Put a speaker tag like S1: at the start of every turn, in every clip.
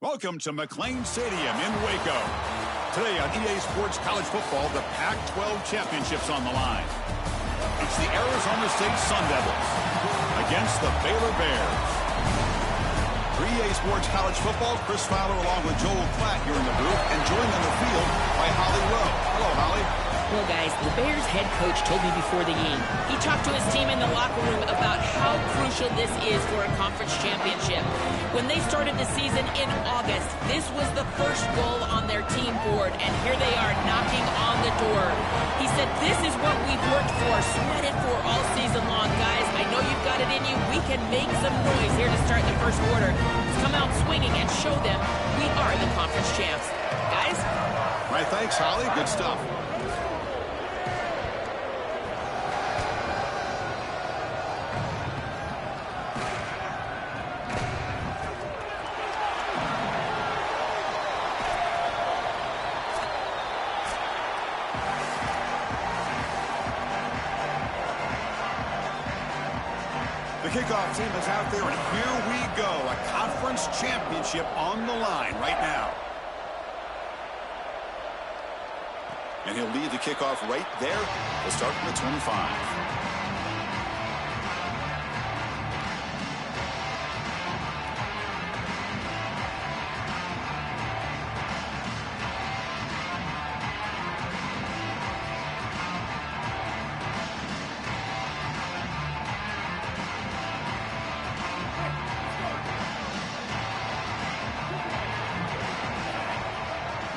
S1: Welcome to McLean Stadium in Waco. Today on EA Sports College Football, the Pac-12 Championship's on the line. It's the Arizona State Sun Devils against the Baylor Bears. For EA Sports College Football, Chris Fowler along with Joel Klatt here in the booth, and joined on the field by Holly Rowe. Hello, Holly.
S2: Well, guys, the Bears head coach told me before the game. He talked to his team in the locker room about how crucial this is for a conference championship. When they started the season in August, this was the first goal on their team board, and here they are knocking on the door. He said, this is what we've worked for, sweated for all season long. Guys, I know you've got it in you. We can make some noise here to start the first quarter. Let's come out swinging and show them we are the conference champs. Guys?
S1: All right, thanks, Holly. Good stuff. The kickoff team is out there, and here we go. A conference championship on the line right now. And he'll lead the kickoff right there. We'll start from the 25.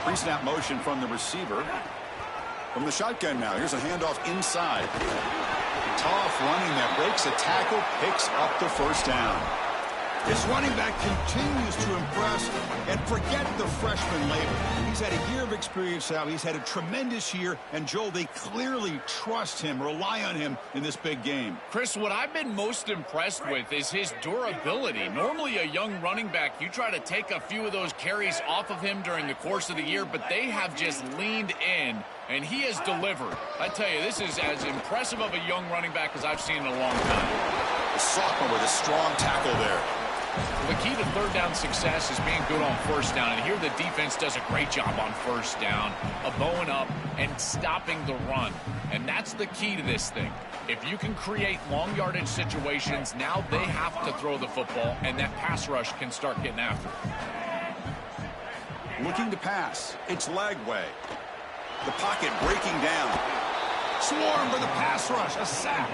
S1: Pre-snap motion from the receiver. From the shotgun now. Here's a handoff inside. Tough running that breaks a tackle, picks up the first down. This running back continues to impress, and forget the freshman label. He's had a year of experience now. He's had a tremendous year, and Joel, they clearly trust him, rely on him in this big game.
S3: Chris, what I've been most impressed with is his durability. Normally a young running back, you try to take a few of those carries off of him during the course of the year, but they have just leaned in, and he has delivered. I tell you, this is as impressive of a young running back as I've seen in a long time.
S1: The sophomore with a strong tackle there.
S3: The key to third down success is being good on first down, and here the defense does a great job on first down of bowing up and stopping the run, and that's the key to this thing. If you can create long yardage situations, now they have to throw the football, and that pass rush can start getting after it.
S1: Looking to pass. It's Lagway. The pocket breaking down. Swarm for the pass rush. A sack.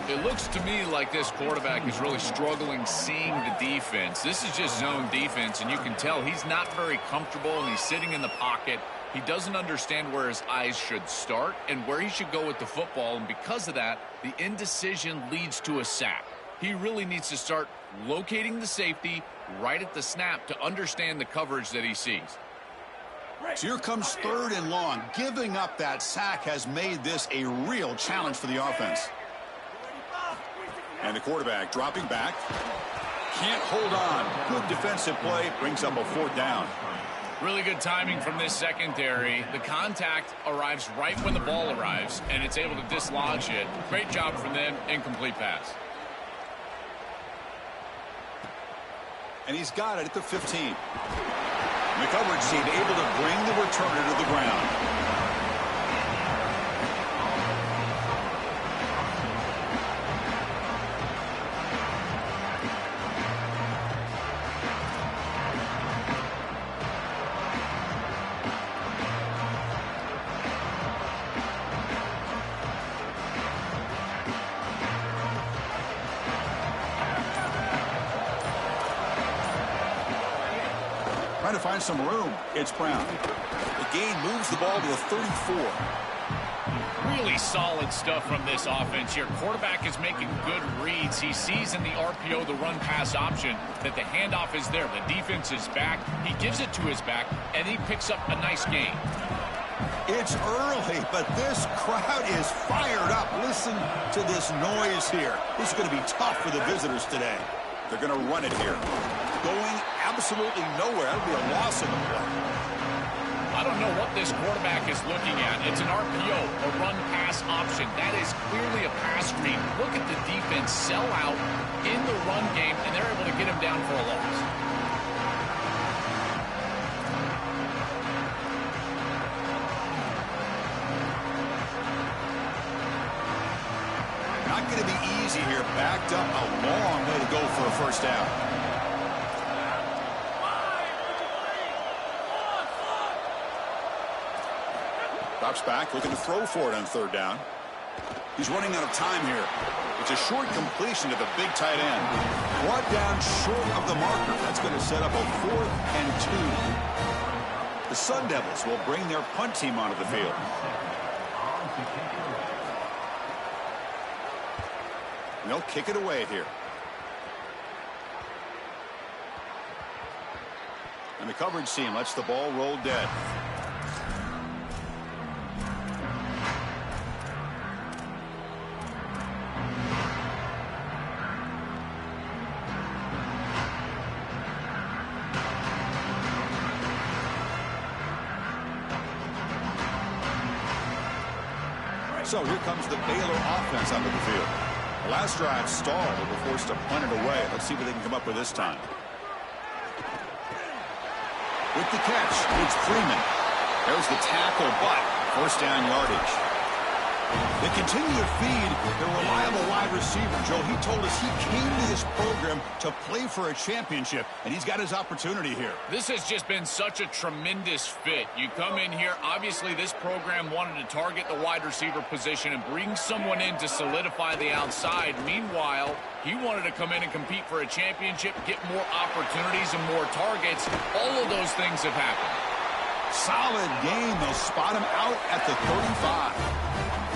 S3: It looks to me like this quarterback is really struggling seeing the defense. This is just zone defense, and you can tell he's not very comfortable, and he's sitting in the pocket. He doesn't understand where his eyes should start and where he should go with the football, and because of that, the indecision leads to a sack. He really needs to start locating the safety right at the snap to understand the coverage that he sees.
S1: So here comes third and long. Giving up that sack has made this a real challenge for the offense. And the quarterback dropping back. Can't hold on. Good defensive play. Brings up a fourth down.
S3: Really good timing from this secondary. The contact arrives right when the ball arrives, and it's able to dislodge it. Great job from them. Incomplete pass.
S1: And he's got it at the 15. The coverage team able to bring the returner to the ground. Trying to find some room. It's Brown. The gain moves the ball to the 34.
S3: Really solid stuff from this offense here. Quarterback is making good reads. He sees in the RPO, the run-pass option, that the handoff is there. The defense is back. He gives it to his back, and he picks up a nice gain.
S1: It's early, but this crowd is fired up. Listen to this noise here. This is going to be tough for the visitors today. They're going to run it here. Going absolutely nowhere. That'll be a loss in the play.
S3: I don't know what this quarterback is looking at. It's an RPO, a run-pass option. That is clearly a pass read. Look at the defense sell out in the run game, and they're able to get him down for a loss.
S1: easy here. Backed up a long way to go for a first down. Drops back, looking to throw for it on third down. He's running out of time here. It's a short completion to the big tight end. Brought down short of the marker. That's going to set up a 4th and 2. The Sun Devils will bring their punt team onto the field. And they'll kick it away here. And the coverage team lets the ball roll dead. So here comes the Baylor offense onto the field. The last drive stalled. They were forced to punt it away. Let's see what they can come up with this time. With the catch, it's Freeman. There's the tackle, but first down yardage. They continue to feed their reliable wide receiver. Joe, he told us he came to this program to play for a championship, and he's got his opportunity here.
S3: This has just been such a tremendous fit. You come in here, obviously this program wanted to target the wide receiver position and bring someone in to solidify the outside. Meanwhile, he wanted to come in and compete for a championship, get more opportunities and more targets. All of those things have happened.
S1: Solid game. They'll spot him out at the 35.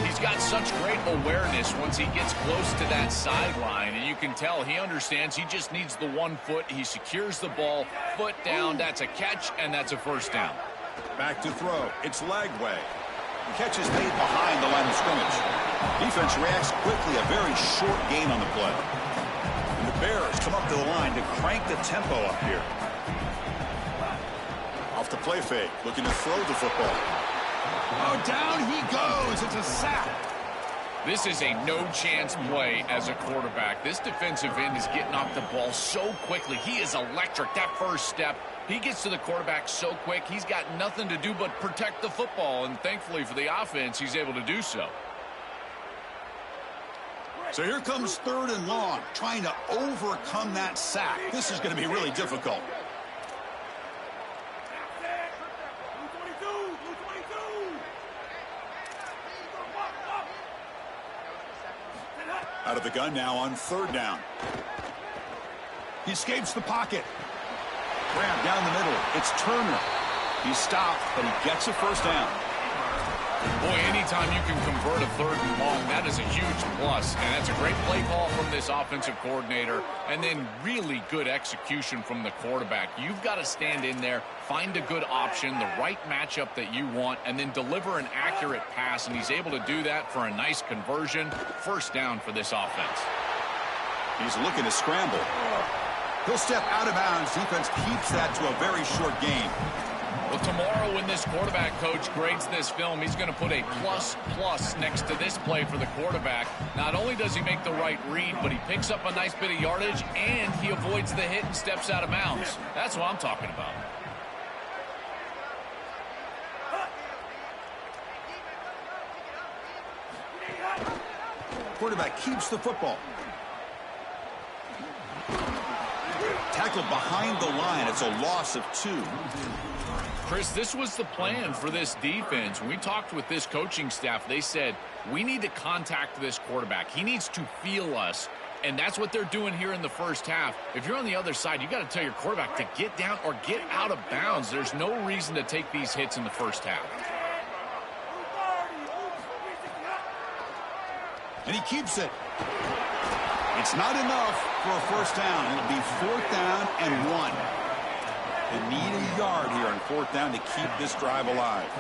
S3: He's got such great awareness once he gets close to that sideline, and you can tell he understands he just needs the 1 foot. He secures the ball, foot down. That's a catch, and that's a first down.
S1: Back to throw. It's Lagway. The catch is made behind the line of scrimmage. Defense reacts quickly. A very short gain on the play. And the Bears come up to the line to crank the tempo up here. Off the play fake, looking to throw the football. Oh, down he goes. It's a sack.
S3: This is a no-chance play as a quarterback. This defensive end is getting off the ball so quickly. He is electric. That first step, he gets to the quarterback so quick. He's got nothing to do but protect the football, and thankfully for the offense, he's able to do so.
S1: So here comes 3rd and long, trying to overcome that sack. This is going to be really difficult. Out of the gun now on 3rd down. He escapes the pocket. Grab down the middle. It's Turner. He's stopped, but he gets a first down.
S3: Boy, anytime you can convert a 3rd and long, that is a huge plus. And that's a great play call from this offensive coordinator. And then really good execution from the quarterback. You've got to stand in there, find a good option, the right matchup that you want, and then deliver an accurate pass. And he's able to do that for a nice conversion. First down for this offense.
S1: He's looking to scramble. He'll step out of bounds. Defense keeps that to a very short gain.
S3: Well, tomorrow when this quarterback coach grades this film, he's going to put a plus next to this play for the quarterback. Not only does he make the right read, but he picks up a nice bit of yardage, and he avoids the hit and steps out of bounds. That's what I'm talking about.
S1: Quarterback keeps the football. Tackled behind the line. It's a loss of 2.
S3: Chris, this was the plan for this defense. When we talked with this coaching staff, they said, we need to contact this quarterback. He needs to feel us, and that's what they're doing here in the first half. If you're on the other side, you got to tell your quarterback to get down or get out of bounds. There's no reason to take these hits in the first half.
S1: And he keeps it. It's not enough for a first down. It'll be 4th down and 1. They need a yard here on 4th down to keep this drive alive.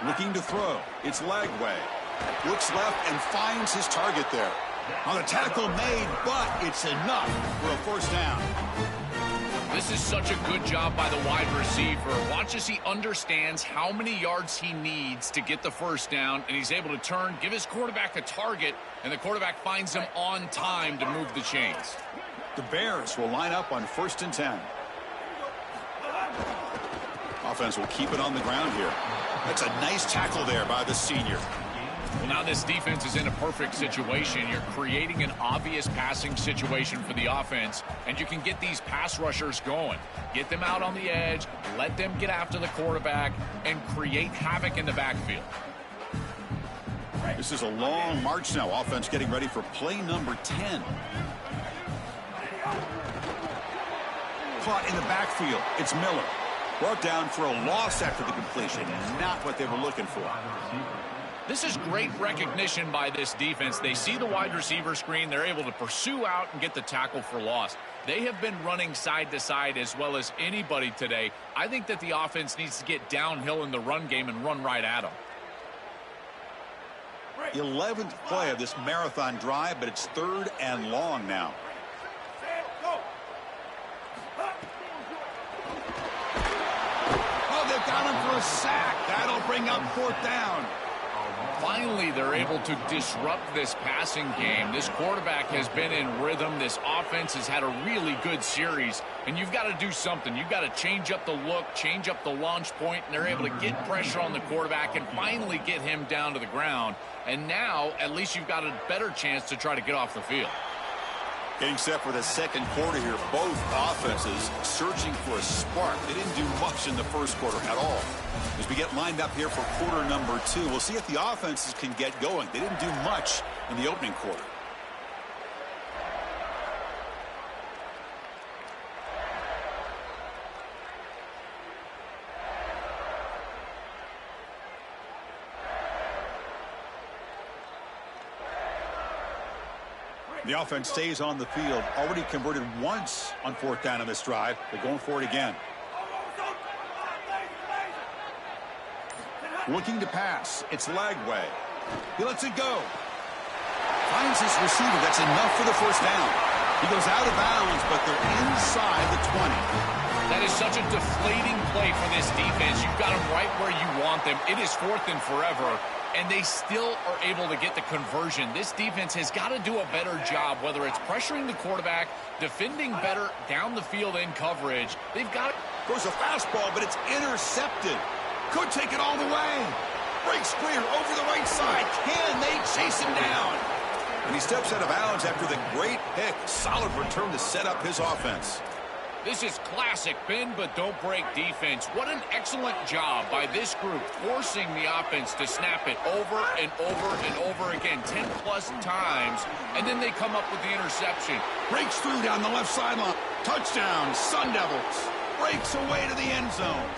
S1: Looking to throw. It's Lagway. Looks left and finds his target there. On the tackle made, but it's enough for a first down.
S3: This is such a good job by the wide receiver. Watch as he understands how many yards he needs to get the first down, and he's able to turn, give his quarterback a target, and the quarterback finds him on time to move the chains.
S1: The Bears will line up on 1st and 10. Offense will keep it on the ground here. That's a nice tackle there by the senior.
S3: Well, now this defense is in a perfect situation. You're creating an obvious passing situation for the offense, and you can get these pass rushers going. Get them out on the edge, let them get after the quarterback, and create havoc in the backfield.
S1: This is a long march now. Offense getting ready for play number 10. Caught in the backfield. It's Miller. Brought down for a loss after the completion. Not what they were looking for.
S3: This is great recognition by this defense. They see the wide receiver screen. They're able to pursue out and get the tackle for loss. They have been running side to side as well as anybody today. I think that the offense needs to get downhill in the run game and run right at them.
S1: 11th play of this marathon drive, but it's 3rd and long now. Oh, they've got him for a sack. That'll bring up 4th down.
S3: Finally, they're able to disrupt this passing game. This quarterback has been in rhythm. This offense has had a really good series, and you've got to do something. You've got to change up the look, change up the launch point, and they're able to get pressure on the quarterback and finally get him down to the ground. And now, at least you've got a better chance to try to get off the field.
S1: Getting set for the second quarter here. Both offenses searching for a spark. They didn't do much in the first quarter at all. As we get lined up here for quarter number 2, we'll see if the offenses can get going. They didn't do much in the opening quarter. The offense stays on the field. Already converted once on 4th down in this drive. They're going for it again. Looking to pass. It's Lagway. He lets it go. Finds his receiver. That's enough for the first down. He goes out of bounds, but they're inside the 20.
S3: That is such a deflating play for this defense. You've got them right where you want them. It is 4th and forever, and they still are able to get the conversion. This defense has got to do a better job, whether it's pressuring the quarterback, defending better down the field in coverage. They've got it.
S1: Goes a fastball, but it's intercepted. Could take it all the way. Breaks clear over the right side. Can they chase him down? And he steps out of bounds after the great pick. Solid return to set up his offense.
S3: This is classic bend but don't break defense. What an excellent job by this group, forcing the offense to snap it over and over and over again 10-plus times, and then they come up with the interception.
S1: Breaks through down the left sideline. Touchdown, Sun Devils. Breaks away to the end zone.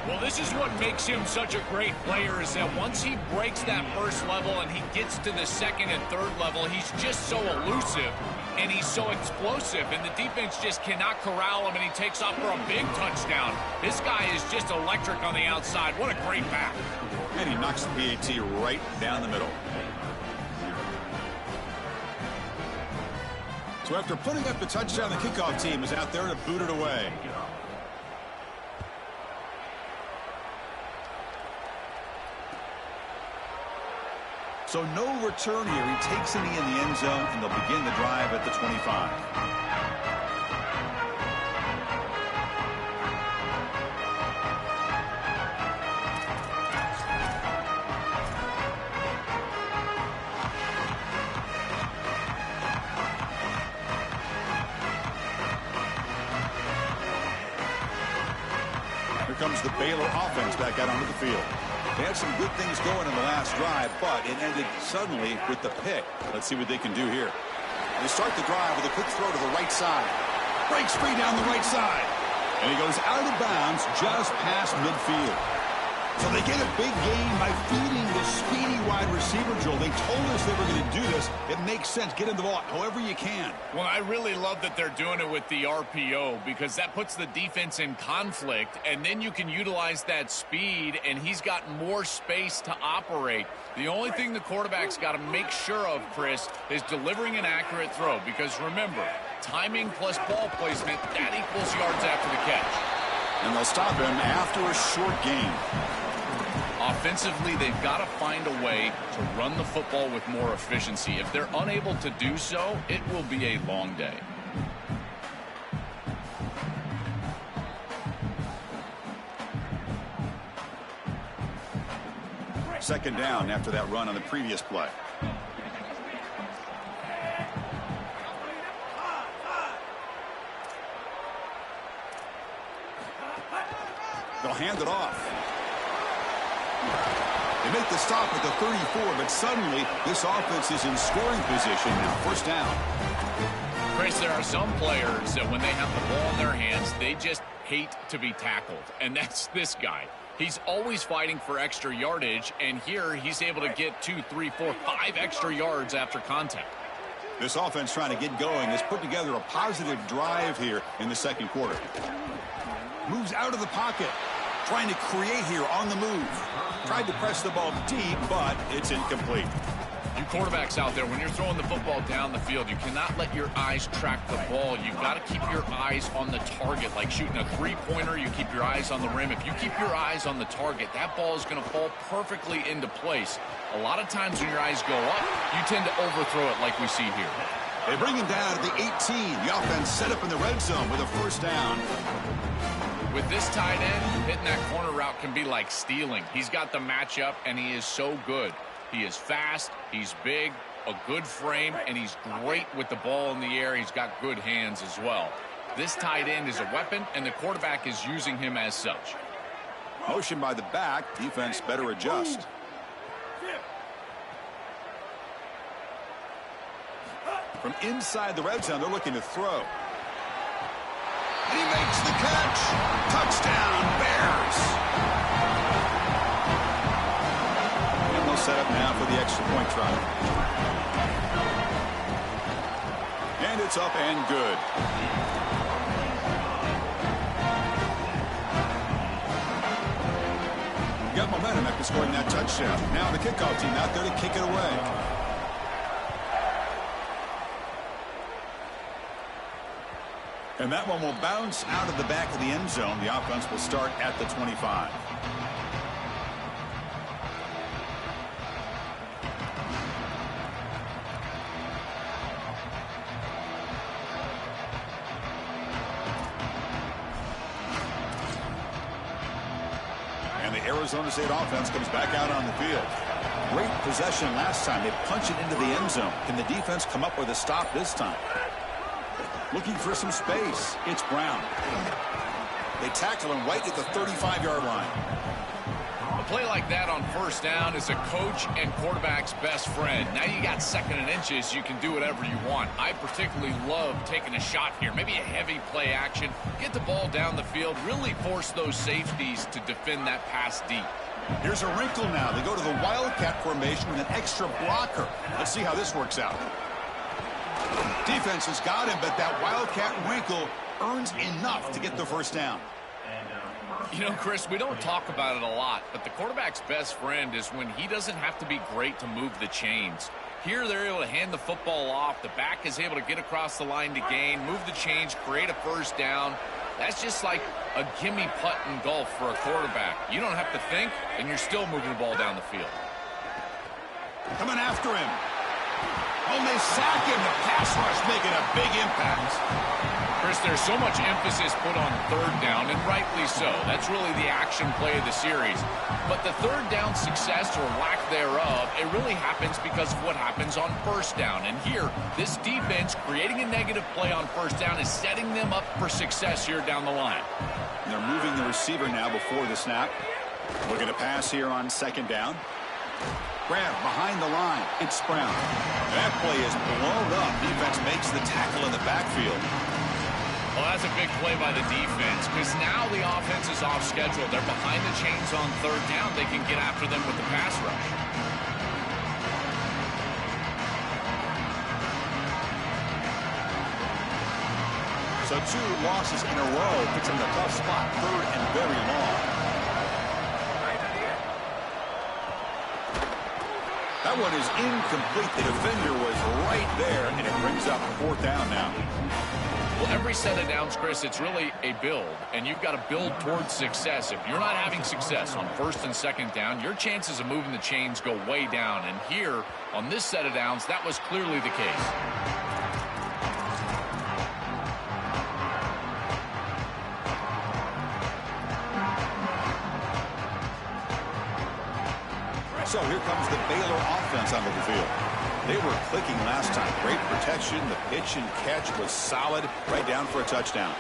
S3: Well, this is what makes him such a great player, is that once he breaks that first level and he gets to the second and third level, he's just so elusive and he's so explosive, and the defense just cannot corral him, and he takes off for a big touchdown. This guy is just electric on the outside. What a great back.
S1: And he knocks the PAT right down the middle. So after putting up the touchdown, the kickoff team is out there to boot it away. So no return here. He takes it in the end zone, and they'll begin the drive at the 25. Here comes the Baylor offense back out onto the field. They had some good things going in the last drive, but it ended suddenly with the pick. Let's see what they can do here. They start the drive with a quick throw to the right side. Breaks free down the right side. And he goes out of bounds just past midfield. So they get a big gain by feeding the speedy wide receiver, Joel. They told us they were going to do this. It makes sense. Get him the ball however you can.
S3: Well, I really love that they're doing it with the RPO, because that puts the defense in conflict, and then you can utilize that speed, and he's got more space to operate. The only thing the quarterback's got to make sure of, Chris, is delivering an accurate throw, because remember, Timing plus ball placement, that equals yards after the catch.
S1: And they'll stop him after a short gain.
S3: Offensively, they've got to find a way to run the football with more efficiency. If they're unable to do so, it will be a long day.
S1: Second down after that run on the previous play. They'll hand it off. They make the stop at the 34, but suddenly this offense is in scoring position now. First down.
S3: Chris, there are some players that when they have the ball in their hands, they just hate to be tackled. And that's this guy. He's always fighting for extra yardage, and here he's able to get 2, 3, 4, 5 extra yards after contact.
S1: This offense trying to get going has put together a positive drive here in the second quarter. Moves out of the pocket. Trying to create here on the move. Tried to press the ball deep, but it's incomplete.
S3: You quarterbacks out there, when you're throwing the football down the field, you cannot let your eyes track the ball. You've got to keep your eyes on the target. Like shooting a three-pointer, you keep your eyes on the rim. If you keep your eyes on the target, that ball is going to fall perfectly into place. A lot of times when your eyes go up, you tend to overthrow it like we see here.
S1: They bring him down at the 18. The offense set up in the red zone with a first down.
S3: With this tight end, hitting that corner route can be like stealing. He's got the matchup, and he is so good. He is fast, he's big, a good frame, and he's great with the ball in the air. He's got good hands as well. This tight end is a weapon, and the quarterback is using him as such.
S1: Motion by the back. Defense better adjust. From inside the red zone, they're looking to throw. And he makes the catch. Touchdown, Bears. And they'll set up now for the extra point try. And it's up and good. Got momentum after scoring that touchdown. Now the kickoff team out there to kick it away. And that one will bounce out of the back of the end zone. The offense will start at the 25. And the Arizona State offense comes back out on the field. Great possession last time. They punch it into the end zone. Can the defense come up with a stop this time? Looking for some space. It's Brown. They tackle him right at the 35-yard line.
S3: A play like that on first down is a coach and quarterback's best friend. Now you got second and inches. You can do whatever you want. I particularly love taking a shot here. Maybe a heavy play action. Get the ball down the field. Really force those safeties to defend that pass deep.
S1: Here's a wrinkle now. They go to the Wildcat formation with an extra blocker. Let's see how this works out. Defense has got him, but that Wildcat wrinkle earns enough to get the first down.
S3: You know, Chris, we don't talk about it a lot, but the quarterback's best friend is when he doesn't have to be great to move the chains. Here, they're able to hand the football off. The back is able to get across the line to gain, move the chains, create a first down. That's just like a gimme putt in golf for a quarterback. You don't have to think, and you're still moving the ball down the field.
S1: Coming after him. Oh, they sack him. The pass rush making a big impact.
S3: Chris, there's so much emphasis put on third down, and rightly so. That's really the action play of the series. But the third down success or lack thereof, it really happens because of what happens on first down. And here, this defense creating a negative play on first down is setting them up for success here down the line.
S1: And they're moving the receiver now before the snap. Looking to pass here on second down. Grab behind the line. It's Brown. That play is blown up. Defense makes the tackle in the backfield.
S3: Well, that's a big play by the defense because now the offense is off schedule. They're behind the chains on third down. They can get after them with the pass rush.
S1: So 2 losses in a row puts them in a tough spot. Third and very long. That That one is incomplete. The defender was right there, and it brings up 4th down now.
S3: Well, every set of downs, Chris, it's really a build, and you've got to build towards success. If you're not having success on 1st and 2nd down, your chances of moving the chains go way down. And here, on this set of downs, that was clearly the case.
S1: So here comes the Baylor offense onto the field. They were clicking last time. Great protection. The pitch and catch was solid. Right down for a touchdown.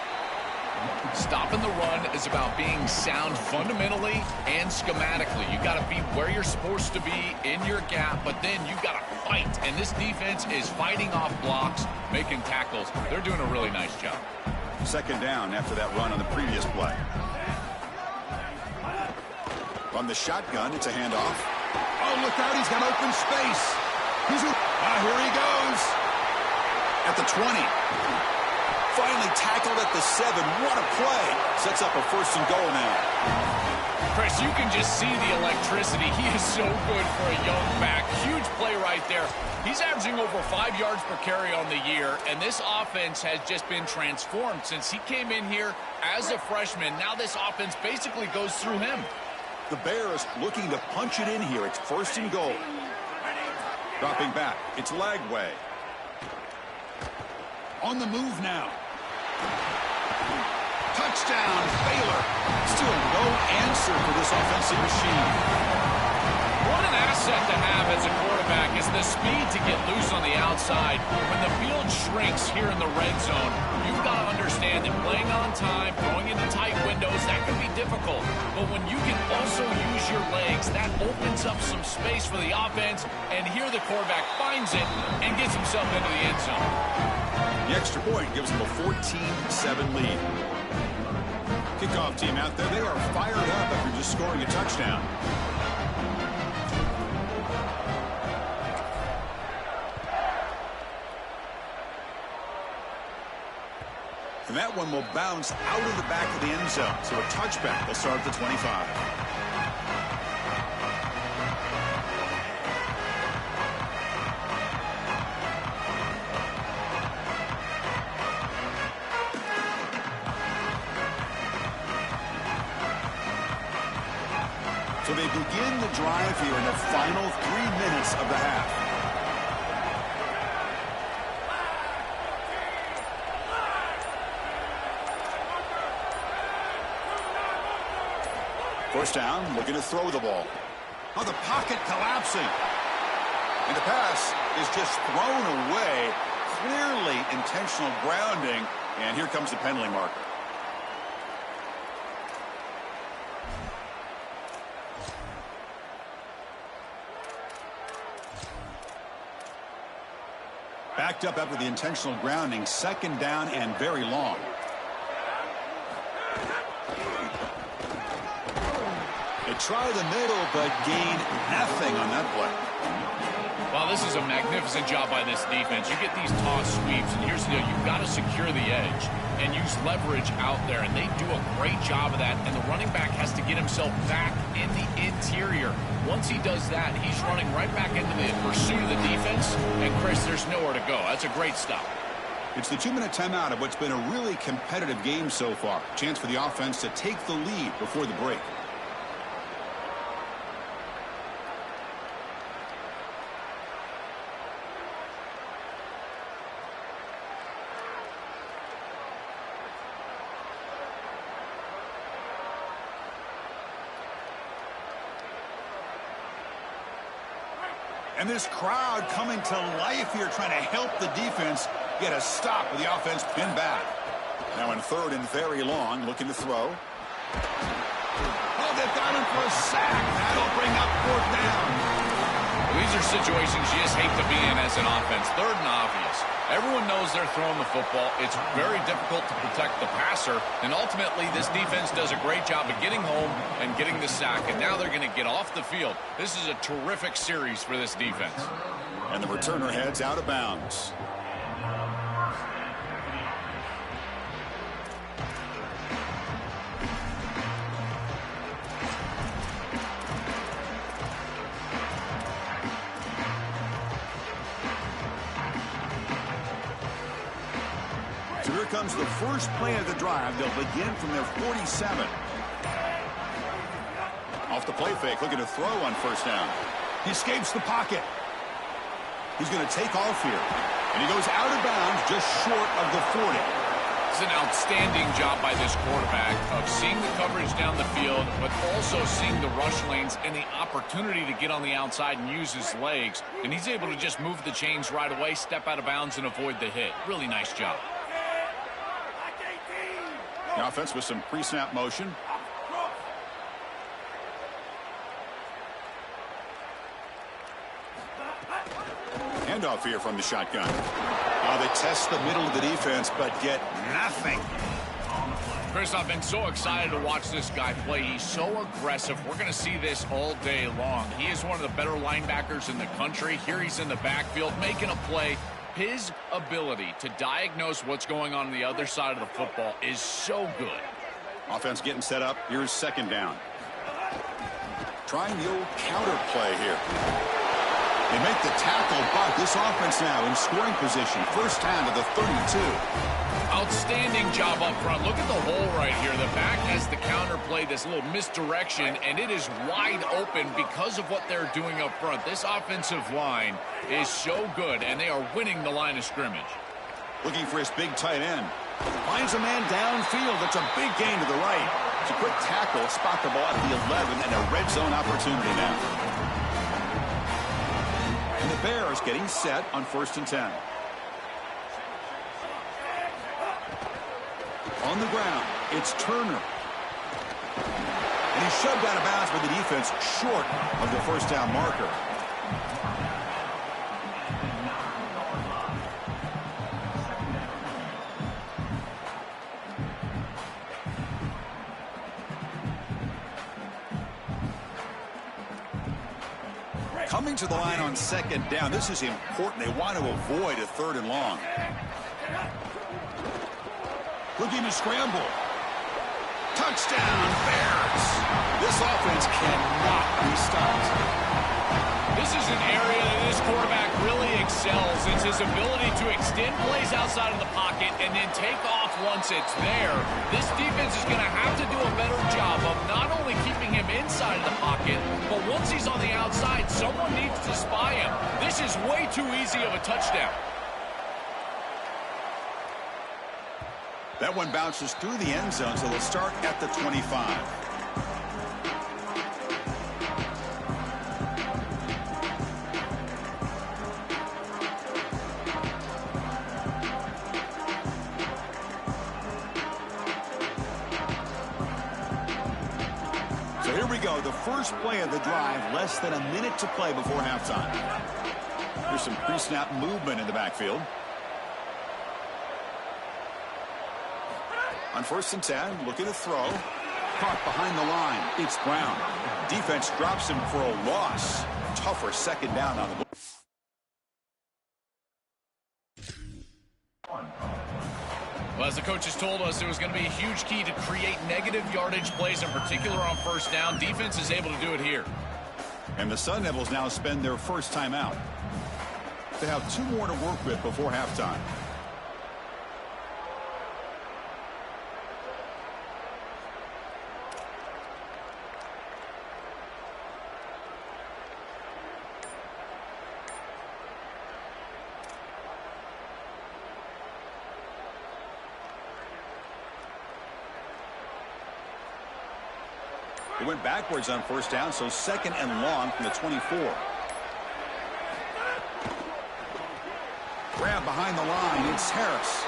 S3: Stopping the run is about being sound fundamentally and schematically. You got to be where you're supposed to be in your gap, but then you got to fight. And this defense is fighting off blocks, making tackles. They're doing a really nice job.
S1: 2nd down after that run on the previous play. From the shotgun, it's a handoff. Oh, look out. He's got open space. Here he goes. At the 20. Finally tackled at the 7. What a play. Sets up a 1st and goal now.
S3: Chris, you can just see the electricity. He is so good for a young back. Huge play right there. He's averaging over 5 yards per carry on the year, and this offense has just been transformed since he came in here as a freshman. Now this offense basically goes through him.
S1: The Bears looking to punch it in here. It's 1st and goal. Dropping back. It's Lagway. On the move now. Touchdown, Baylor. Still no answer for this offensive machine.
S3: What an asset to have as a quarterback is the speed to get loose on the outside. When the field shrinks here in the red zone, you've got to understand that playing on time, throwing into tight windows, that can be difficult. But when you can also use your legs, that opens up some space for the offense. And here the quarterback finds it and gets himself into the end zone.
S1: The extra point gives them a 14-7 lead. Kickoff team out there, they are fired up after just scoring a touchdown. And that one will bounce out of the back of the end zone. So a touchback will start at the 25. So they begin the drive here in the final 3 minutes of the half. First down, looking to throw the ball. Oh, the pocket collapsing. And the pass is just thrown away. Clearly intentional grounding. And here comes the penalty marker. Backed up after the intentional grounding. 2nd down and very long. Try the middle, but gain nothing on that play.
S3: Well, this is a magnificent job by this defense. You get these toss sweeps, and here's the deal. You've got to secure the edge and use leverage out there, and they do a great job of that, and the running back has to get himself back in the interior. Once he does that, he's running right back into the pursuit of the defense, and, Chris, there's nowhere to go. That's a great stop.
S1: It's the 2-minute timeout of what's been a really competitive game so far. Chance for the offense to take the lead before the break. And this crowd coming to life here, trying to help the defense get a stop with the offense pinned back. Now in 3rd and very long, looking to throw. Oh, they've got him for a sack. That'll bring up 4th down.
S3: Well, these are situations you just hate to be in as an offense. 3rd and obvious. Everyone knows they're throwing the football. It's very difficult to protect the passer, and ultimately this defense does a great job of getting home and getting the sack, and now they're going to get off the field. This is a terrific series for this defense.
S1: And the returner heads out of bounds. Here comes the first play of the drive. They'll begin from their 47. Off the play fake, looking to throw on first down. He escapes the pocket. He's going to take off here. And he goes out of bounds just short of the 40.
S3: It's an outstanding job by this quarterback of seeing the coverage down the field, but also seeing the rush lanes and the opportunity to get on the outside and use his legs. And he's able to just move the chains right away, step out of bounds, and avoid the hit. Really nice job.
S1: The offense with some pre-snap motion. Handoff here from the shotgun. They test the middle of the defense, but get nothing.
S3: Chris, I've been so excited to watch this guy play. He's so aggressive. We're going to see this all day long. He is one of the better linebackers in the country. Here he's in the backfield making a play. His ability to diagnose what's going on the other side of the football is so good.
S1: Offense getting set up. Here's second down. Trying the old counter play here. They make the tackle, but this offense now in scoring position. First down to the 32.
S3: Outstanding job up front. Look at the hole right here. The back has the counter play, this little misdirection, and it is wide open because of what they're doing up front. This offensive line is so good, and they are winning the line of scrimmage.
S1: Looking for his big tight end. Finds a man downfield. That's a big gain to the right. It's a quick tackle. Spot the ball at the 11 and a red zone opportunity now. And the Bears getting set on 1st and 10. On the ground, it's Turner. And he's shoved out of bounds by the defense short of the first down marker. Coming to the line on second down. This is important. They want to avoid a 3rd and long. Looking to scramble. Touchdown, Bears. This offense cannot be stopped.
S3: This is an area that this quarterback really excels. It's his ability to extend plays outside of the pocket and then take off once it's there. This defense is going to have to do a better job of not only keeping him inside of the pocket, but once he's on the outside, someone needs to spy him. This is way too easy of a touchdown.
S1: That one bounces through the end zone, so they'll start at the 25. So here we go, the first play of the drive, less than a minute to play before halftime. There's some pre-snap movement in the backfield. On 1st and 10, looking to throw. Caught behind the line. It's Brown. Defense drops him for a loss. Tougher second down on the book.
S3: Well, as the coaches told us, it was going to be a huge key to create negative yardage plays, in particular on first down. Defense is able to do it here.
S1: And the Sun Devils now spend their first timeout. They have 2 more to work with before halftime. They went backwards on first down, so 2nd and long from the 24. Grab behind the line. It's Harris.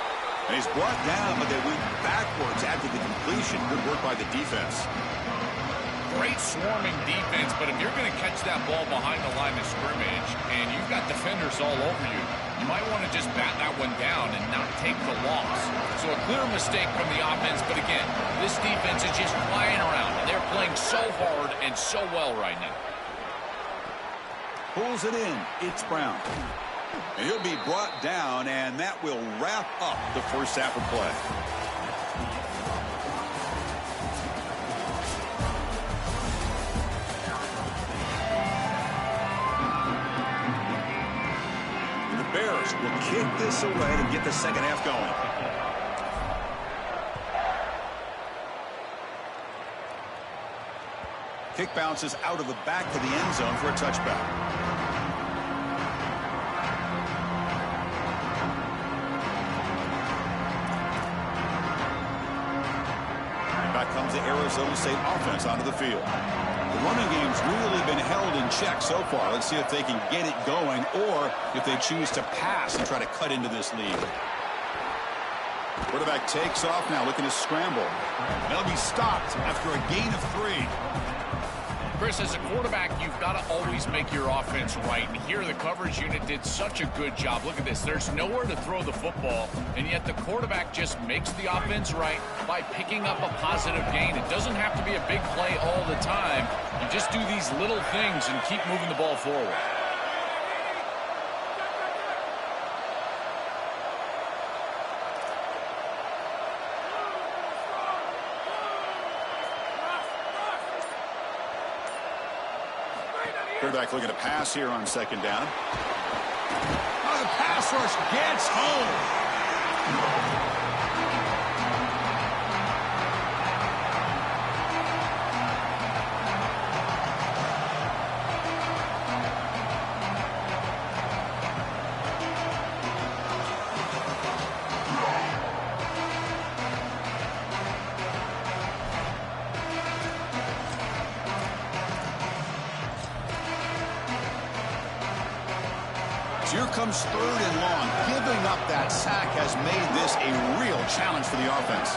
S1: And he's brought down, but they went backwards after the completion. Good work by the defense.
S3: Great swarming defense, but if you're going to catch that ball behind the line of scrimmage and you've got defenders all over you, you might want to just bat that one down and not take the loss. So a clear mistake from the offense, but again, this defense is just flying around. They're playing so hard and so well right now.
S1: Pulls it in. It's Brown. And he'll be brought down, and that will wrap up the first half of play. The Bears will kick this away to get the second half going. Kick bounces out of the back of the end zone for a touchback. Back comes the Arizona State offense onto the field. The running game's really been held in check so far. Let's see if they can get it going or if they choose to pass and try to cut into this lead. Quarterback takes off now, looking to scramble. They'll be stopped after a gain of 3.
S3: Chris, as a quarterback, you've got to always make your offense right. And here the coverage unit did such a good job. Look at this. There's nowhere to throw the football, and yet the quarterback just makes the offense right by picking up a positive gain. It doesn't have to be a big play all the time. You just do these little things and keep moving the ball forward.
S1: Quarterback looking to pass here on second down. Oh, the pass rush gets home. Here comes 3rd and long. Giving up that sack has made this a real challenge for the offense.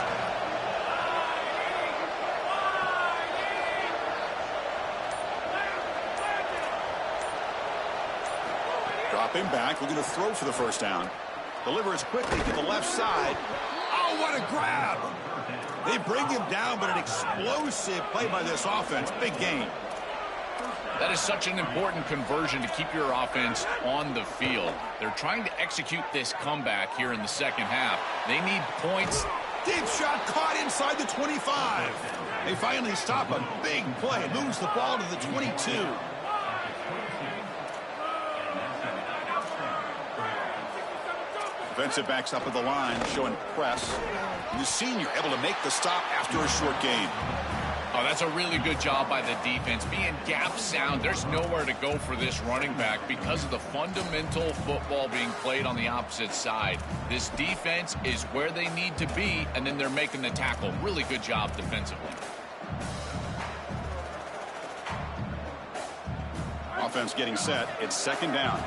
S1: Dropping back, looking to throw for the first down. Delivers quickly to the left side. Oh, what a grab! They bring him down, but an explosive play by this offense. Big gain.
S3: That is such an important conversion to keep your offense on the field. They're trying to execute this comeback here in the second half. They need points.
S1: Deep shot caught inside the 25. They finally stop a big play. Moves the ball to the 22. Defensive backs up at the line, showing press. And the senior able to make the stop after a short gain.
S3: Oh, that's a really good job by the defense. Being gap sound, there's nowhere to go for this running back because of the fundamental football being played on the opposite side. This defense is where they need to be, and then they're making the tackle. Really good job defensively.
S1: Offense getting set. It's second down.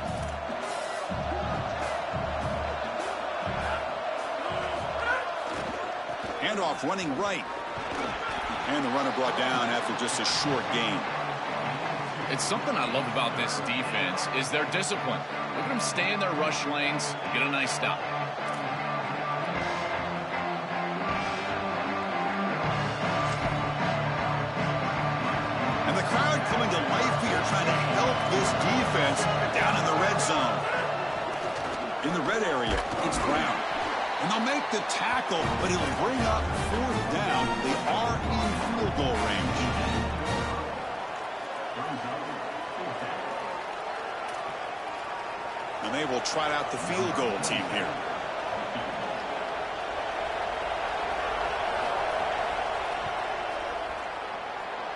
S1: Handoff running right. And the runner brought down after just a short gain.
S3: It's something I love about this defense is their discipline. Look at them stay in their rush lanes, get a nice stop.
S1: And the crowd coming to life here, trying to help this defense down in the red zone. In the red area, it's Brown. And they'll make the tackle, but he'll bring up 4th down. They are in field goal range. And they will trot out the field goal team here.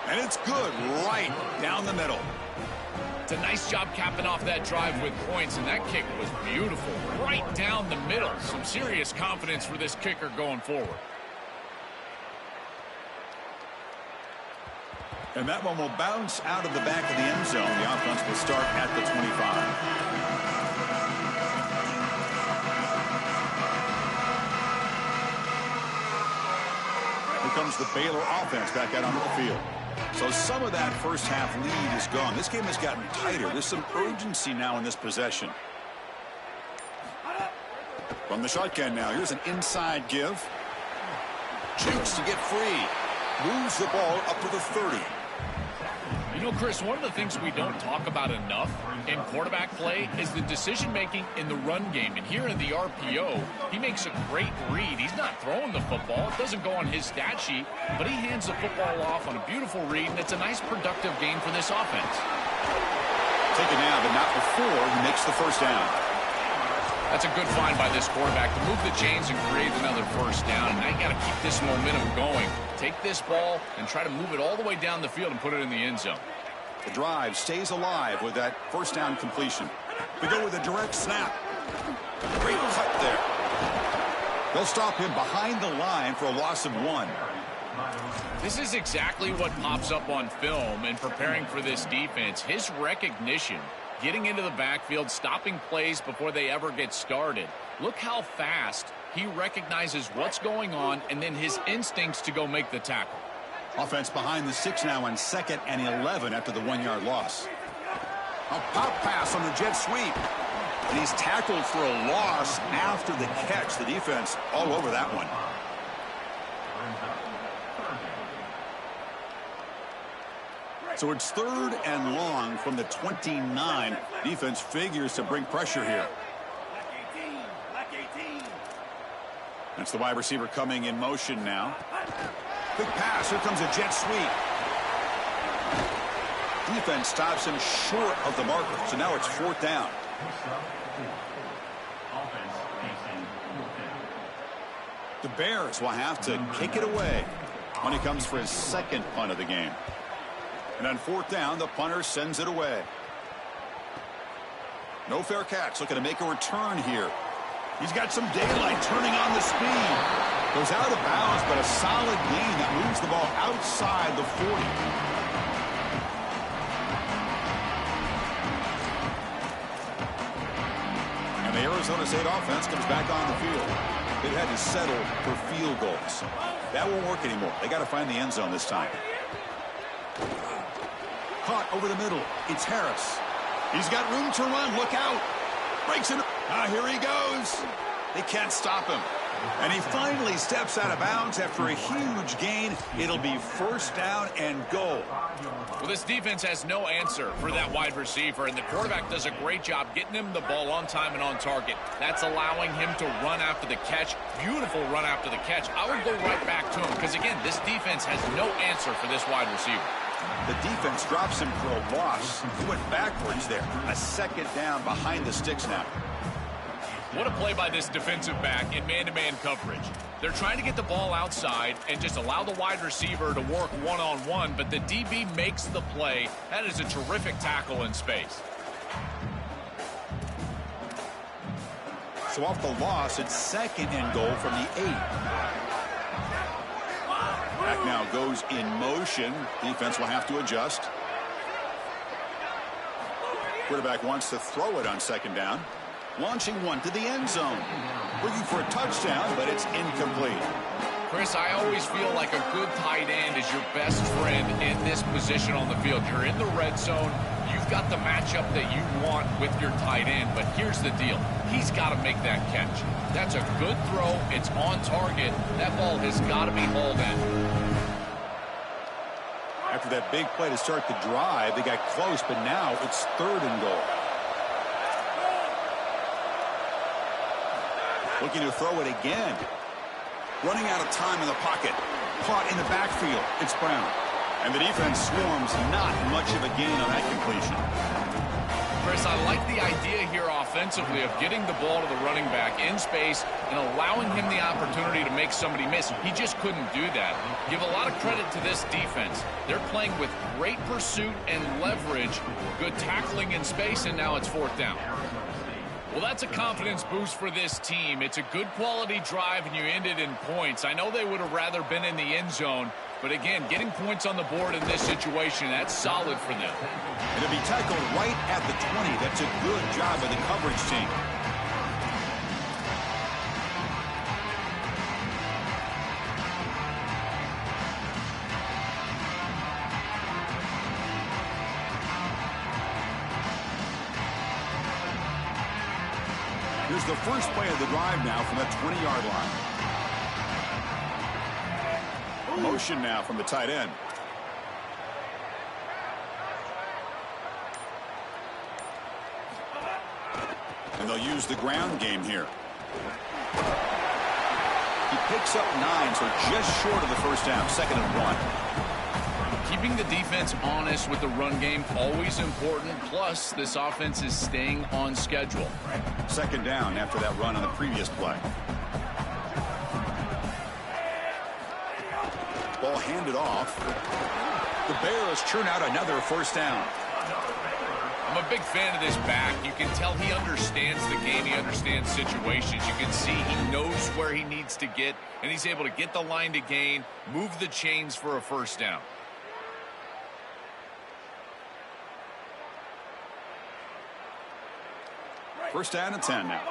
S1: And it's good right down the middle.
S3: It's a nice job capping off that drive with points, and that kick was beautiful. Right down the middle. Some serious confidence for this kicker going forward.
S1: And that one will bounce out of the back of the end zone. The offense will start at the 25. Here comes the Baylor offense back out onto the field. So some of that first half lead is gone. This game has gotten tighter. There's some urgency now in this possession. From the shotgun now, here's an inside give. Jukes to get free. Moves the ball up to the 30.
S3: You know, Chris, one of the things we don't talk about enough in quarterback play is the decision-making in the run game. And here in the RPO, he makes a great read. He's not throwing the football. It doesn't go on his stat sheet, but he hands the football off on a beautiful read, and it's a nice, productive game for this offense.
S1: Taken now, but not before he makes the first down.
S3: That's a good find by this quarterback to move the chains and create another first down. And now you got to keep this momentum going. Take this ball and try to move it all the way down the field and put it in the end zone.
S1: The drive stays alive with that first down completion. They go with a direct snap. Great cut there. They'll stop him behind the line for a loss of 1.
S3: This is exactly what pops up on film in preparing for this defense. His recognition, getting into the backfield, stopping plays before they ever get started. Look how fast he recognizes what's going on and then his instincts to go make the tackle.
S1: Offense behind the 6 now on 2nd and 11 after the 1-yard loss. A pop pass on the jet sweep. And he's tackled for a loss after the catch. The defense all over that one. So it's 3rd and long from the 29. Defense figures to bring pressure here. That's the wide receiver coming in motion now. Big pass. Here comes a jet sweep. Defense stops him short of the marker. So now it's 4th down. The Bears will have to kick it away when he comes for his 2nd punt of the game. And on 4th down, the punter sends it away. No fair catch. Looking to make a return here. He's got some daylight turning on the speed. Goes out of bounds, but a solid gain that moves the ball outside the 40. And the Arizona State offense comes back on the field. They've had to settle for field goals. That won't work anymore. They got to find the end zone this time. Caught over the middle. It's Harris. He's got room to run. Look out. Breaks it. Here he goes. They can't stop him. And he finally steps out of bounds after a huge gain. It'll be 1st down and goal.
S3: Well, this defense has no answer for that wide receiver, and the quarterback does a great job getting him the ball on time and on target. That's allowing him to run after the catch. Beautiful run after the catch. I would go right back to him because, again, this defense has no answer for this wide receiver.
S1: The defense drops him for a loss. He went backwards there. A 2nd down behind the sticks now.
S3: What a play by this defensive back in man-to-man coverage. They're trying to get the ball outside and just allow the wide receiver to work one-on-one, but the DB makes the play. That is a terrific tackle in space.
S1: So off the loss, it's 2nd and goal from the 8. Back now goes in motion. Defense will have to adjust. Quarterback wants to throw it on 2nd down. Launching one to the end zone. Looking for a touchdown, but it's incomplete.
S3: Chris, I always feel like a good tight end is your best friend in this position on the field. You're in the red zone. You've got the matchup that you want with your tight end, but here's the deal. He's got to make that catch. That's a good throw. It's on target. That ball has got to be hauled in.
S1: After that big play to start the drive, they got close, but now it's 3rd and goal. Looking to throw it again. Running out of time in the pocket. Caught in the backfield. It's Brown. And the defense swarms. Not much of a gain on that completion.
S3: Chris, I like the idea here offensively of getting the ball to the running back in space and allowing him the opportunity to make somebody miss. He just couldn't do that. Give a lot of credit to this defense. They're playing with great pursuit and leverage, good tackling in space, and now it's 4th down. Well, that's a confidence boost for this team. It's a good quality drive, and you end it in points. I know they would have rather been in the end zone, but again, getting points on the board in this situation, that's solid for them.
S1: And to be tackled right at the 20, that's a good job by the coverage team. Here's the first play of the drive now from the 20-yard line. Motion now from the tight end. And they'll use the ground game here. He picks up 9, so just short of the first down. 2nd and 1.
S3: Keeping the defense honest with the run game, always important. Plus, this offense is staying on schedule.
S1: Second down after that run on the previous play. Ball handed off. The Bears churn out another first down.
S3: I'm a big fan of this back. You can tell he understands the game. He understands situations. You can see he knows where he needs to get, and he's able to get the line to gain, move the chains for a first down.
S1: First down and 10 now.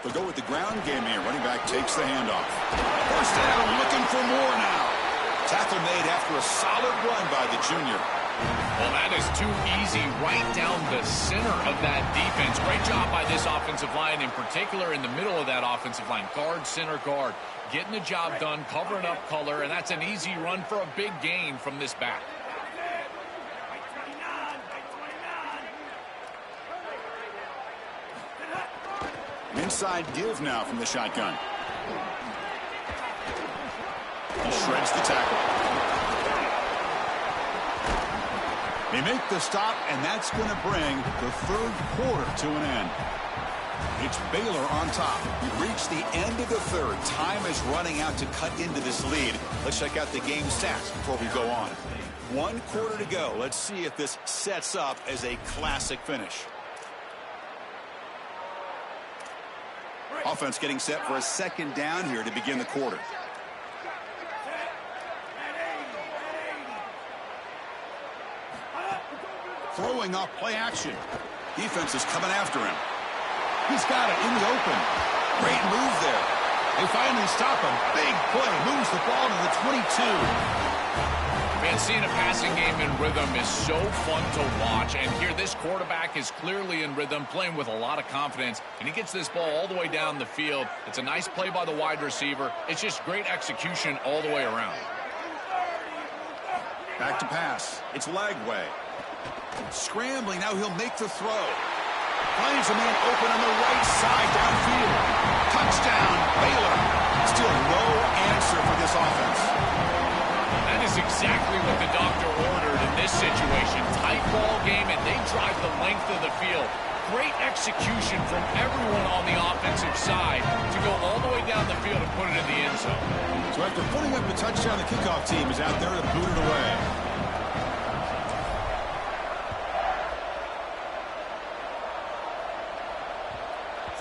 S1: They'll go with the ground game here. Running back takes the handoff. First down, looking for more now. Tackle made after a solid run by the junior.
S3: Well, that is too easy right down the center of that defense. Great job by this offensive line, in particular in the middle of that offensive line. Guard, center, guard. Getting the job done, covering up color, and that's an easy run for a big gain from this back.
S1: Inside give now from the shotgun. He shreds the tackle. They make the stop, and that's going to bring the third quarter to an end. It's Baylor on top. We've reached the end of the third. Time is running out to cut into this lead. Let's check out the game stats before we go on. 1 quarter to go. Let's see if this sets up as a classic finish. Offense getting set for a second down here to begin the quarter. Throwing off play action. Defense is coming after him. He's got it in the open. Great move there. They finally stop him. Big play. Moves the ball to the 22.
S3: Man, seeing a passing game in rhythm is so fun to watch. And here, this quarterback is clearly in rhythm, playing with a lot of confidence. And he gets this ball all the way down the field. It's a nice play by the wide receiver. It's just great execution all the way around.
S1: Back to pass. It's Lagway. Scrambling. Now he'll make the throw. Finds a man open on the right side downfield. Touchdown, Baylor. Still no answer for this offense.
S3: That is exactly what the doctor ordered in this situation. Tight ball game, and they drive the length of the field. Great execution from everyone on the offensive side to go all the way down the field and put it in the end zone.
S1: So after putting up the touchdown, the kickoff team is out there to boot it away.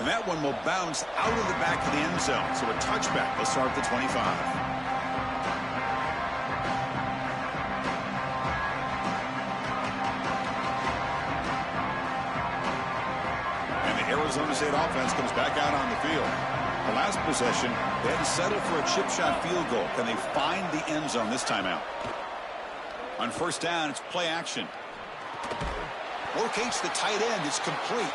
S1: And that one will bounce out of the back of the end zone. So a touchback will start at the 25. And the Arizona State offense comes back out on the field. The last possession, they had to settle for a chip shot field goal. Can they find the end zone this time out? On first down, it's play action. Work H, the tight end, is complete.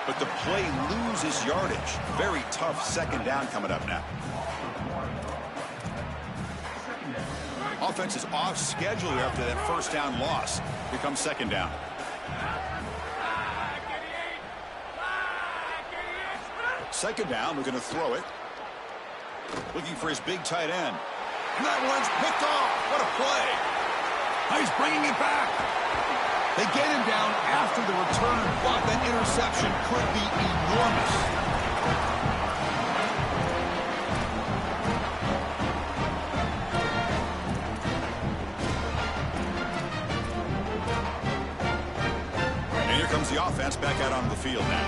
S1: But the play loses yardage. Very tough second down coming up now. Offense is off schedule after that first down loss. Here comes second down. Second down, we're going to throw it. Looking for his big tight end. And that one's picked off. What a play. He's bringing it back. They get him down after the return, but that interception could be enormous. And here comes the offense back out on the field now.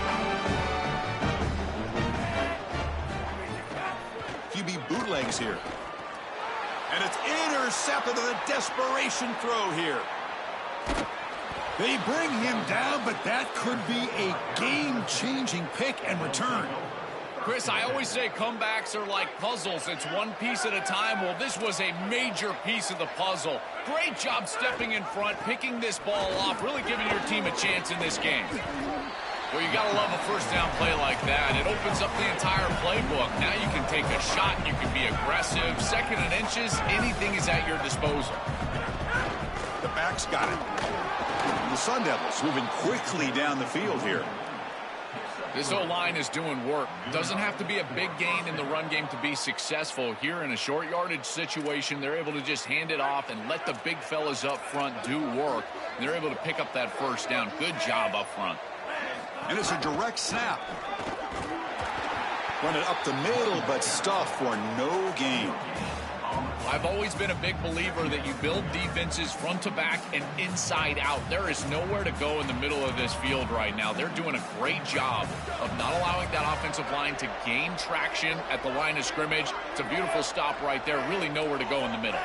S1: QB bootlegs here. And it's intercepted on a desperation throw here. They bring him down, but that could be a game-changing pick and return.
S3: Chris, I always say comebacks are like puzzles. It's one piece at a time. Well, this was a major piece of the puzzle. Great job stepping in front, picking this ball off, really giving your team a chance in this game. Well, you got to love a first down play like that. It opens up the entire playbook. Now you can take a shot, you can be aggressive. Second and inches, anything is at your disposal.
S1: The back's got it. The Sun Devils moving quickly down the field here.
S3: This O-line is doing work. Doesn't have to be a big gain in the run game to be successful. Here in a short yardage situation, they're able to just hand it off and let the big fellas up front do work. And they're able to pick up that first down. Good job up front.
S1: And it's a direct snap. Run it up the middle, but stuff for no gain.
S3: I've always been a big believer that you build defenses front to back and inside out. There is nowhere to go in the middle of this field right now. They're doing a great job of not allowing that offensive line to gain traction at the line of scrimmage. It's a beautiful stop right there. Really nowhere to go in the middle.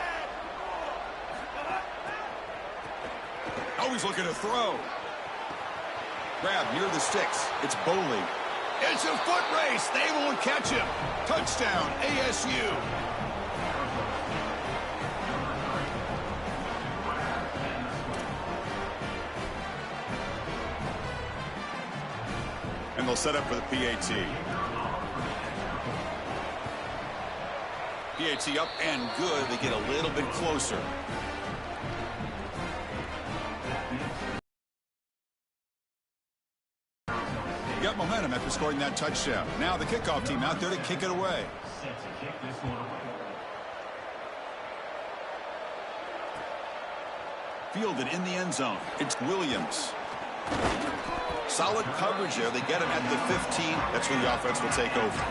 S1: Always looking to throw. Grab near the sticks. It's Boley. It's a foot race. They will catch him. Touchdown, ASU. And they'll set up for the PAT. PAT up and good. They get a little bit closer. Got momentum after scoring that touchdown. Now the kickoff team out there to kick it away. Fielded in the end zone. It's Williams. Solid coverage there. They get him at the 15. That's where the offense will take over.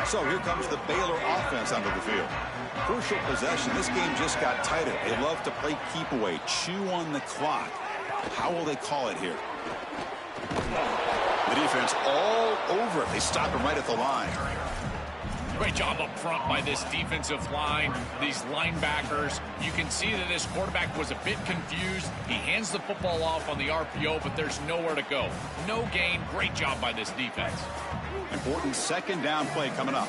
S1: So here comes the Baylor offense onto the field. Crucial possession. This game just got tighter. They love to play keep away, chew on the clock. How will they call it here? The defense all over it. They stop him right at the line.
S3: Great job up front by this defensive line, these linebackers. You can see that this quarterback was a bit confused. He hands the football off on the RPO, but there's nowhere to go. No gain. Great job by this defense.
S1: Important second down play coming up.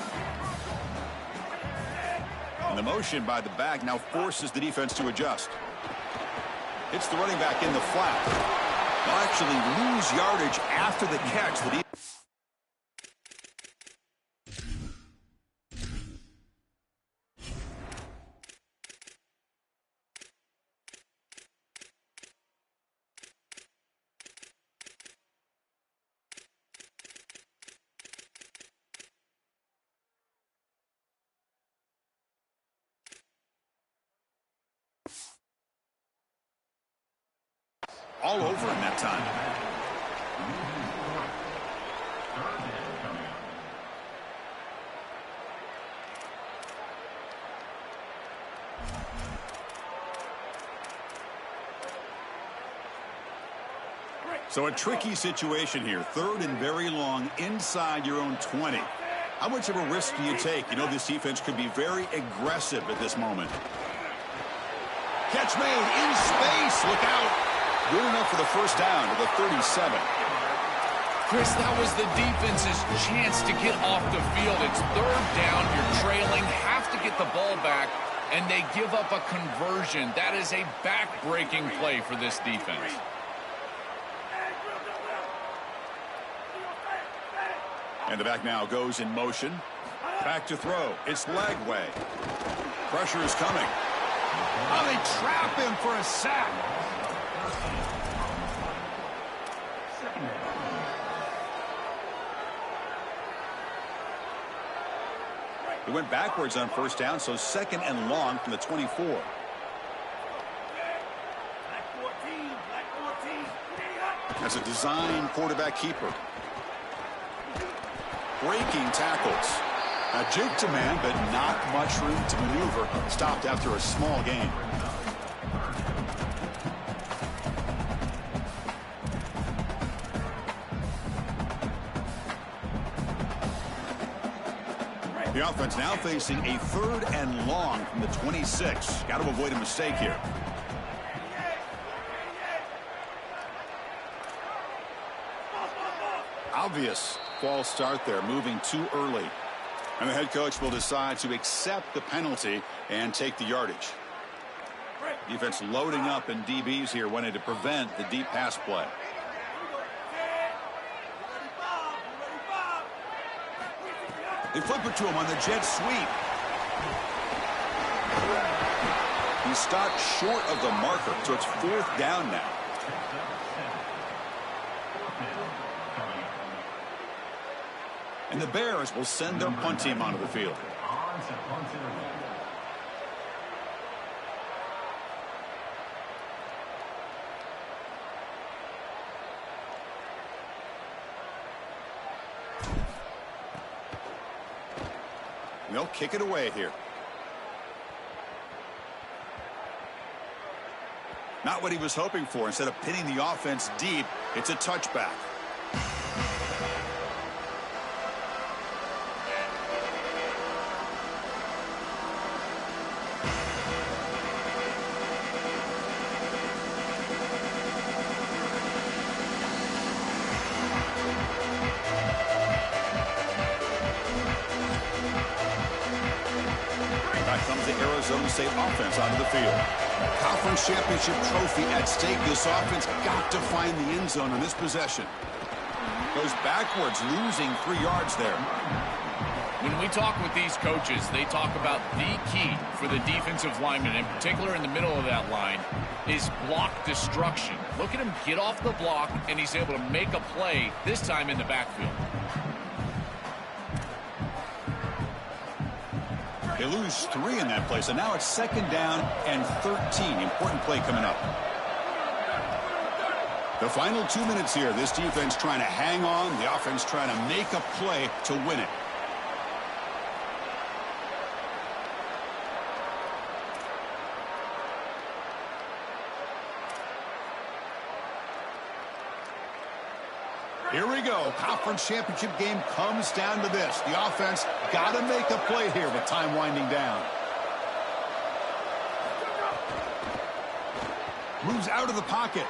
S1: And the motion by the back now forces the defense to adjust. It's the running back in the flat. They'll actually lose yardage after the catch. The all over in that time. So a tricky situation here. Third and very long inside your own 20. How much of a risk do you take? You know this defense could be very aggressive at this moment. Catch made in space. Look out. Good enough for the first down to the 37.
S3: Chris, that was the defense's chance to get off the field. It's third down. You're trailing. Have to get the ball back, and they give up a conversion. That is a back-breaking play for this defense.
S1: And the back now goes in motion. Back to throw. It's Lagway. Pressure is coming. Oh, they trap him for a sack. He went backwards on first down, so second and long from the 24. That's a design quarterback keeper. Breaking tackles. A juke to man, but not much room to maneuver. Stopped after a small gain. The offense now facing a third and long from the 26. Got to avoid a mistake here. Obvious false start there, moving too early. And the head coach will decide to accept the penalty and take the yardage. Defense loading up in DBs here, wanting to prevent the deep pass play. They flip it to him on the jet sweep. He stopped short of the marker, so it's 4th down now. And the Bears will send their punt team onto the field. They'll kick it away here. Not what he was hoping for. Instead of pinning the offense deep, it's a touchback. Arizona State offense onto the field. Conference championship trophy at stake. This offense got to find the end zone on this possession. Goes backwards, losing 3 yards there.
S3: When we talk with these coaches, they talk about the key for the defensive lineman, in particular in the middle of that line, is block destruction. Look at him get off the block, and he's able to make a play, this time in the backfield.
S1: They lose 3 in that play, so now it's 2nd down and 13. Important play coming up. The final 2 minutes here. This defense trying to hang on. The offense trying to make a play to win it. Here we go. Conference championship game comes down to this. The offense got to make a play here with time winding down. Moves out of the pocket.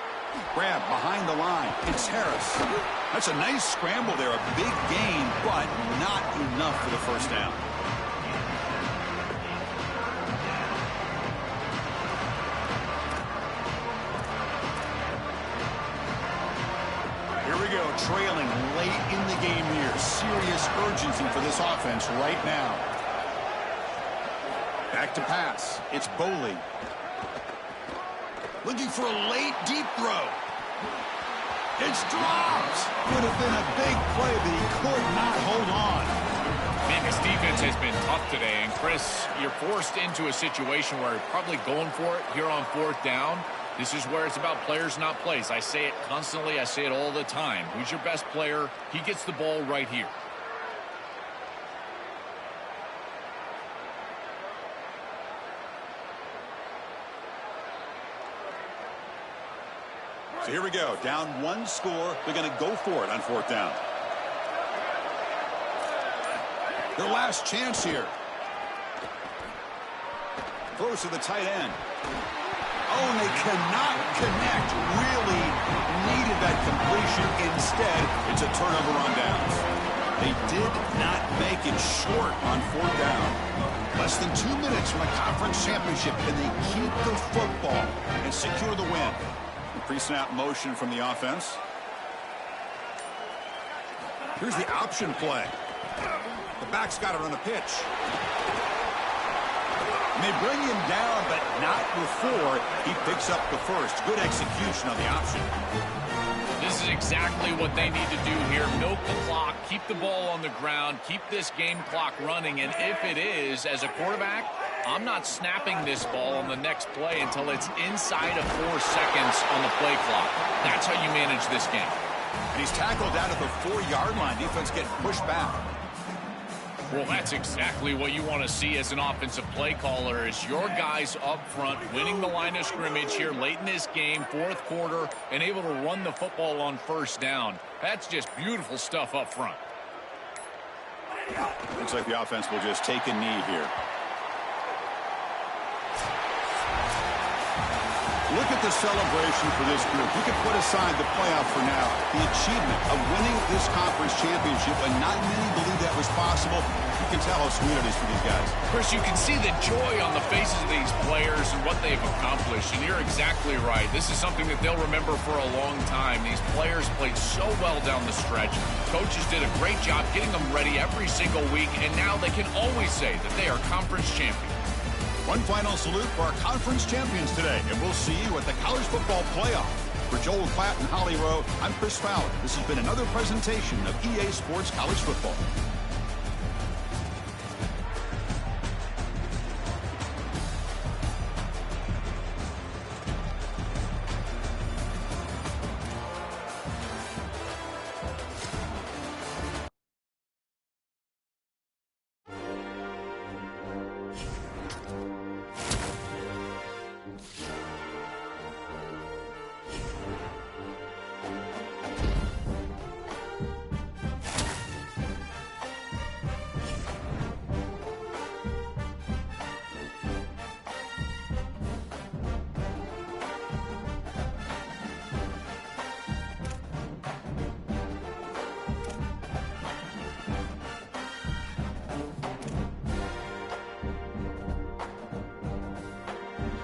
S1: Grab behind the line. It's Harris. That's a nice scramble there. A big gain, but not enough for the first down. Trailing late in the game here. Serious urgency for this offense right now. Back to pass. It's Boley. Looking for a late deep throw. It's dropped. Could have been a big play, but he could not hold on.
S3: Man, this defense has been tough today. And, Chris, you're forced into a situation where you're probably going for it here on 4th down. This is where it's about players, not plays. I say it constantly. I say it all the time. Who's your best player? He gets the ball right here.
S1: So here we go. Down 1 score. They're going to go for it on 4th down. Their last chance here. Throws to the tight end. Oh, and they cannot connect. Really needed that completion. Instead, it's a turnover on downs. They did not make it short on 4th down. Less than 2 minutes from a conference championship. Can they keep the football and secure the win? Pre-snap motion from the offense. Here's the option play. The back's got to run a pitch. And they bring him down, but not before he picks up the first. Good execution on the option.
S3: This is exactly what they need to do here. Milk the clock, keep the ball on the ground, keep this game clock running. And if it is, as a quarterback, I'm not snapping this ball on the next play until it's inside of 4 seconds on the play clock. That's how you manage this game.
S1: And he's tackled out at the 4-yard line. Defense getting pushed back.
S3: Well, that's exactly what you want to see as an offensive play caller, is your guys up front winning the line of scrimmage here late in this game, 4th quarter, and able to run the football on 1st down. That's just beautiful stuff up front.
S1: Looks like the offense will just take a knee here. Look at the celebration for this group. You can put aside the playoff for now. The achievement of winning this conference championship, and not many believe that was possible. You can tell how sweet it is for these guys.
S3: Chris, you can see the joy on the faces of these players and what they've accomplished, and you're exactly right. This is something that they'll remember for a long time. These players played so well down the stretch. Coaches did a great job getting them ready every single week, and now they can always say that they are conference champions.
S1: One final salute for our conference champions today, and we'll see you at the College Football Playoff. For Joel Klatt and Holly Rowe, I'm Chris Fowler. This has been another presentation of EA Sports College Football.